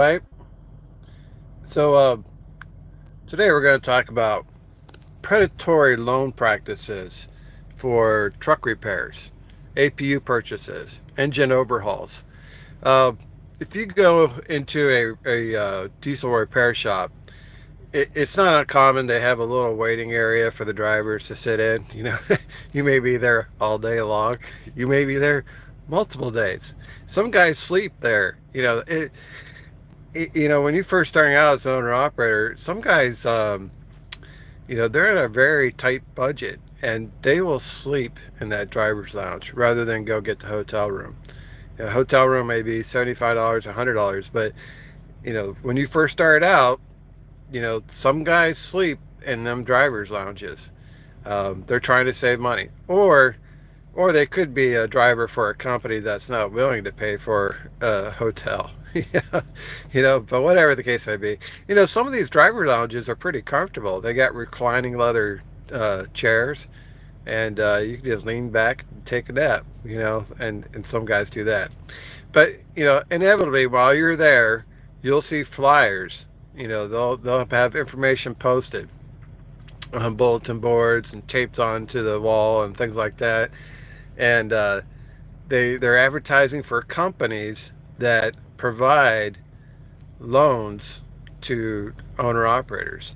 Right. So today we're going to talk about predatory loan practices for truck repairs, APU purchases, engine overhauls. Uh, if you go into a diesel repair shop, it's not uncommon to have a little waiting area for the drivers to sit in. You may be there all day long. You may be there multiple days. Some guys sleep there. When you first starting out as an owner operator, some guys, they're in a very tight budget and they will sleep in that driver's lounge rather than go get the hotel room. A hotel room may be $75, $100, but when you first start out, some guys sleep in them drivers lounges. They're trying to save money, or they could be a driver for a company that's not willing to pay for a hotel. Yeah, but whatever the case may be, some of these driver lounges are pretty comfortable. They got reclining leather chairs, and you can just lean back and take a nap. And some guys do that. But inevitably, while you're there, you'll see flyers. They'll have information posted on bulletin boards and taped onto the wall and things like that, and they're advertising for companies that provide loans to owner operators,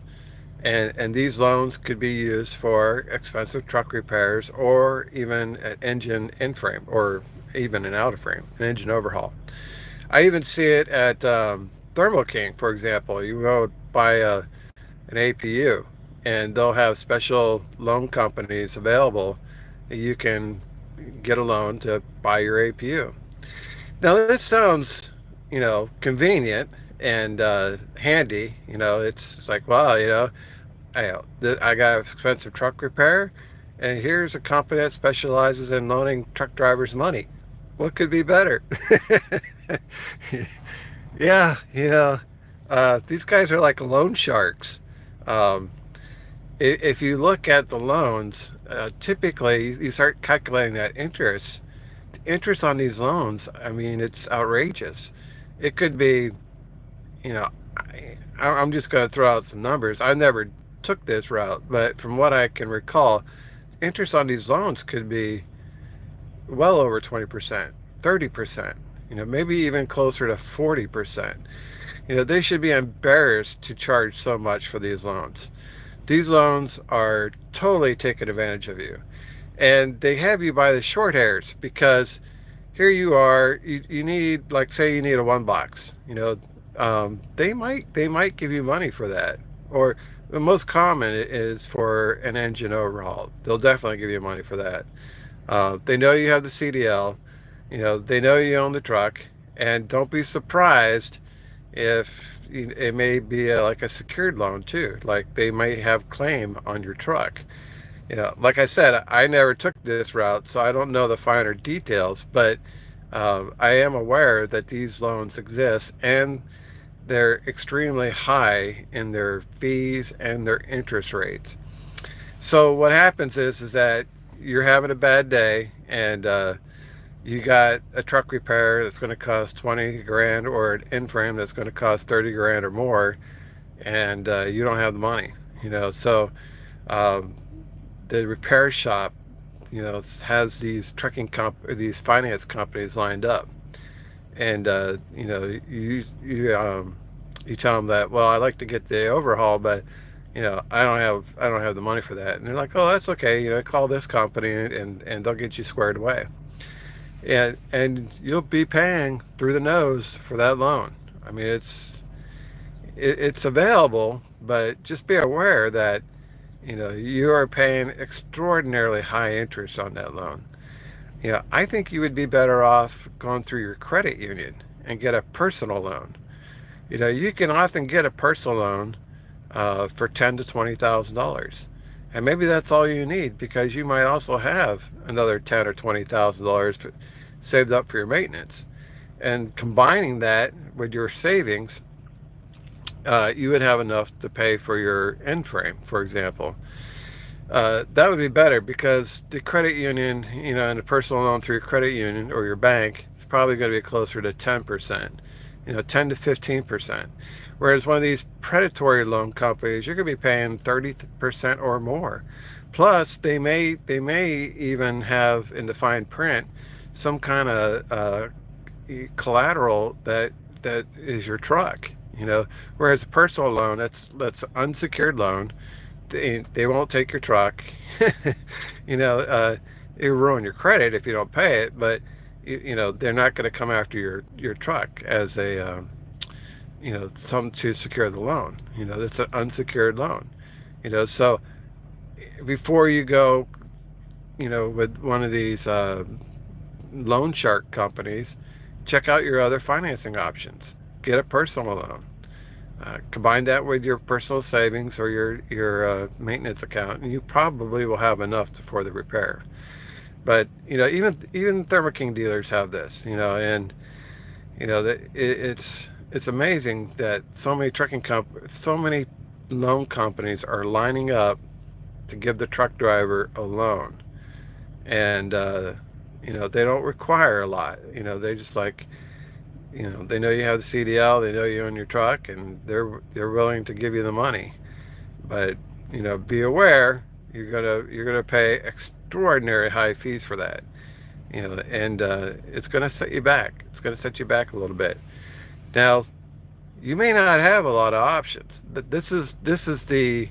and these loans could be used for expensive truck repairs or even an engine in frame or even an out of frame, an engine overhaul. I even see it at Thermo King, for example. You go buy an APU, and they'll have special loan companies available. You can get a loan to buy your APU. Now this sounds, convenient and handy. It's like, wow, I got expensive truck repair, and here's a company that specializes in loaning truck drivers money. What could be better? Yeah, these guys are like loan sharks. Um, if you look at the loans, typically you start calculating that interest. The interest on these loans, I mean, it's outrageous. It could be, you know, I'm just going to throw out some numbers. I never took this route, but from what I can recall, interest on these loans could be well over 20%, 30%, maybe even closer to 40%. They should be embarrassed to charge so much for these loans. These loans are totally taking advantage of you. And they have you by the short hairs because here you are, you need, like, say you need a one box, they might give you money for that. Or the most common is for an engine overhaul. They'll definitely give you money for that. They know you have the CDL, they know you own the truck, and don't be surprised if it may be like a secured loan too. Like they may have claim on your truck. Like I said, I never took this route, so I don't know the finer details, but I am aware that these loans exist and they're extremely high in their fees and their interest rates. So what happens is that you're having a bad day, and you got a truck repair that's going to cost 20 grand, or an in frame that's going to cost 30 grand or more, and you don't have the money. So um, the repair shop, has these finance companies lined up, and you tell them that, well, I like to get the overhaul, but I don't have the money for that, and they're like, oh, that's okay. Call this company, and they'll get you squared away, and you'll be paying through the nose for that loan. I mean, it's available, but just be aware that you are paying extraordinarily high interest on that loan. I think you would be better off going through your credit union and get a personal loan. You can often get a personal loan for $10,000 to $20,000, and maybe that's all you need because you might also have another $10,000 or $20,000 saved up for your maintenance. And combining that with your savings, you would have enough to pay for your end frame, for example. That would be better because the credit union, and a personal loan through your credit union or your bank is probably going to be closer to 10%. 10 to 15%. Whereas one of these predatory loan companies, you're going to be paying 30% or more. Plus, they may even have in the fine print some kind of collateral that is your truck. Whereas a personal loan, that's unsecured loan. They won't take your truck. you know, uh, it'll ruin your credit if you don't pay it, but they're not going to come after your truck as a some to secure the loan. It's an unsecured loan. So before you go, with one of these loan shark companies, check out your other financing options. Get a personal loan. Combine that with your personal savings or your maintenance account, and you probably will have enough for the repair. But even Thermo King dealers have this. And it's amazing that so many loan companies are lining up to give the truck driver a loan, and they don't require a lot. They just like they know you have the CDL, they know you own your truck, and they're willing to give you the money. But be aware you're gonna pay extraordinary high fees for that. And it's gonna set you back. It's gonna set you back a little bit. Now, you may not have a lot of options, but this is the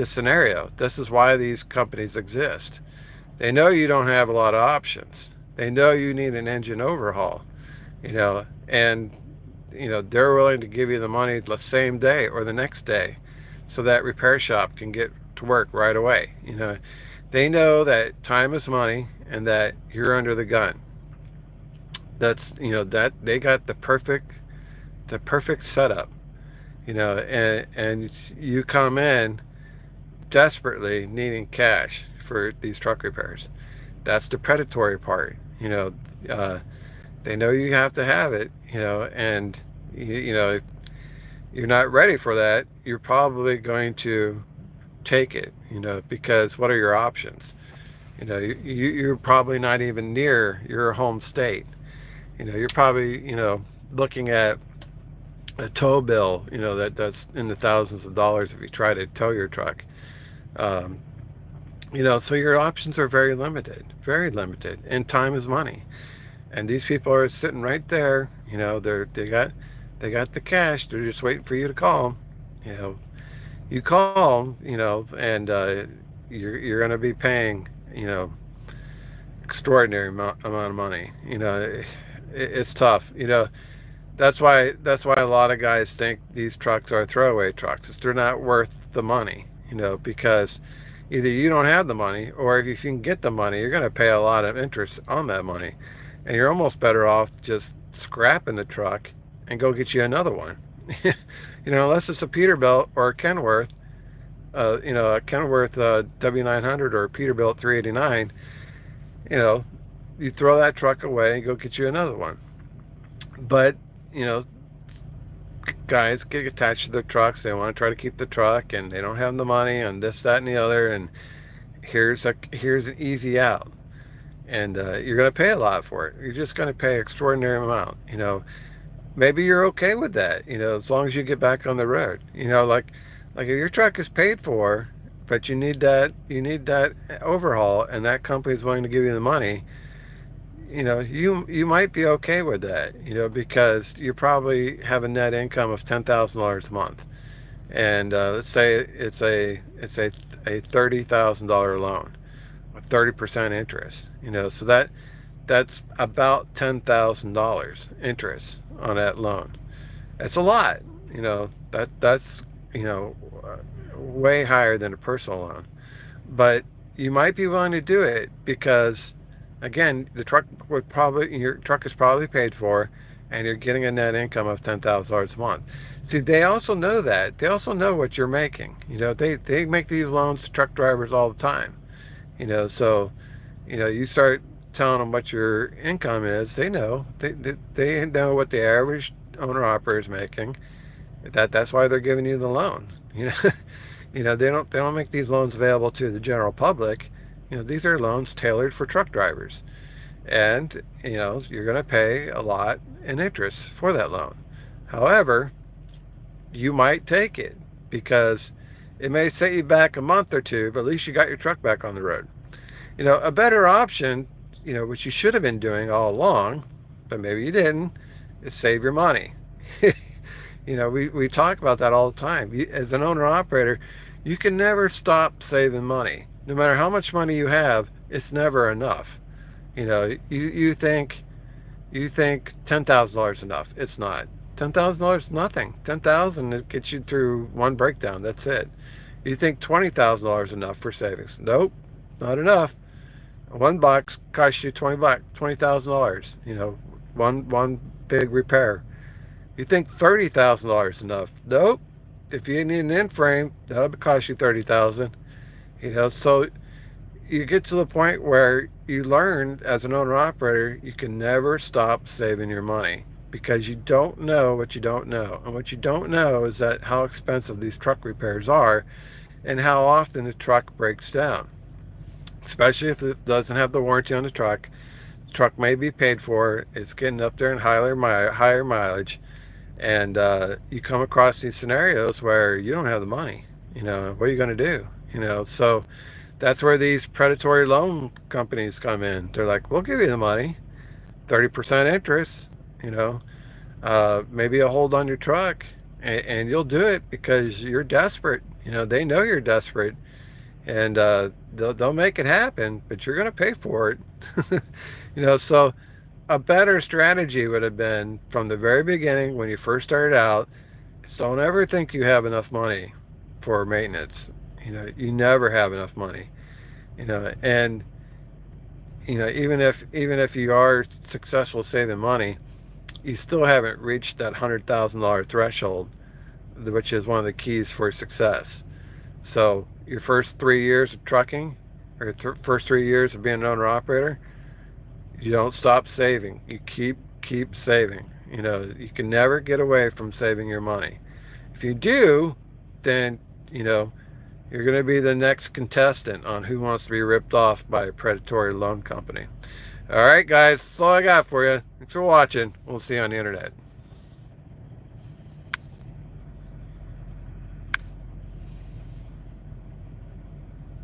scenario. This is why these companies exist. They know you don't have a lot of options. They know you need an engine overhaul, and they're willing to give you the money the same day or the next day, so that repair shop can get to work right away. They know that time is money and that you're under the gun. That they got the perfect setup. And you come in desperately needing cash for these truck repairs. That's the predatory part. They know you have to have it. And if you're not ready for that, you're probably going to take it. Because what are your options? You're probably not even near your home state. You're probably looking at a tow bill, that's in the thousands of dollars if you try to tow your truck. Um, so your options are very limited, and time is money. And these people are sitting right there. They got the cash. They're just waiting for you to call them. You call, and you're going to be paying, extraordinary amount of money. It's tough. That's why a lot of guys think these trucks are throwaway trucks. They're not worth the money, because either you don't have the money, or if you can get the money, you're going to pay a lot of interest on that money, and you're almost better off just scrapping the truck and go get you another one. Unless it's a Peterbilt or a Kenworth, a Kenworth W900 or a Peterbilt 389. You throw that truck away and go get you another one. But you know, guys get attached to their trucks. They want to try to keep the truck, and they don't have the money, and this, that, and the other. And here's an easy out, and you're going to pay a lot for it. You're just going to pay extraordinary amount. Maybe you're okay with that. As long as you get back on the road. Like if your truck is paid for, but you need that overhaul, and that company is willing to give you the money. You might be okay with that, because you probably have a net income of $10,000 a month, and let's say it's a $30,000 loan with 30% interest. So that's about $10,000 interest on that loan. It's a lot. That's way higher than a personal loan, but you might be willing to do it because, again, your truck is probably paid for, and you're getting a net income of $10,000 a month. See, they also know that. They also know what you're making. They make these loans to truck drivers all the time. So you start telling them what your income is. They know. They know what the average owner operator is making. That's why they're giving you the loan. They don't make these loans available to the general public. These are loans tailored for truck drivers, and you're going to pay a lot in interest for that loan. However, you might take it because it may set you back a month or two, but at least you got your truck back on the road. A better option, which you should have been doing all along, but maybe you didn't, is save your money. We talk about that all the time. As an owner operator, you can never stop saving money. No matter how much money you have, it's never enough. You think $10,000 enough. It's not. $10,000 nothing. 10,000 it gets you through one breakdown. That's it. You think $20,000 enough for savings? Nope, not enough. One box costs you $20, $20,000. One big repair. You think $30,000 enough? Nope. If you need an end frame, that'll cost you 30,000. So you get to the point where you learn as an owner operator, you can never stop saving your money because you don't know what you don't know. And what you don't know is that how expensive these truck repairs are and how often the truck breaks down. Especially if it doesn't have the warranty on the truck. The truck may be paid for, it's getting up there in higher mileage, and you come across these scenarios where you don't have the money. What are you going to do? So that's where these predatory loan companies come in. They're like, we'll give you the money, 30% interest, maybe a hold on your truck, and you'll do it because you're desperate. They know you're desperate, and they'll make it happen, but you're going to pay for it. So a better strategy would have been from the very beginning when you first started out, don't ever think you have enough money for maintenance. You never have enough money. And even if you are successful saving money, you still haven't reached that $100,000 threshold, which is one of the keys for success. So your first 3 years of trucking, or first 3 years of being an owner operator, you don't stop saving. You keep saving. You can never get away from saving your money. If you do, then you're going to be the next contestant on Who Wants to Be Ripped Off by a Predatory Loan Company. All right, guys, that's all I got for you. Thanks for watching. We'll see you on the internet.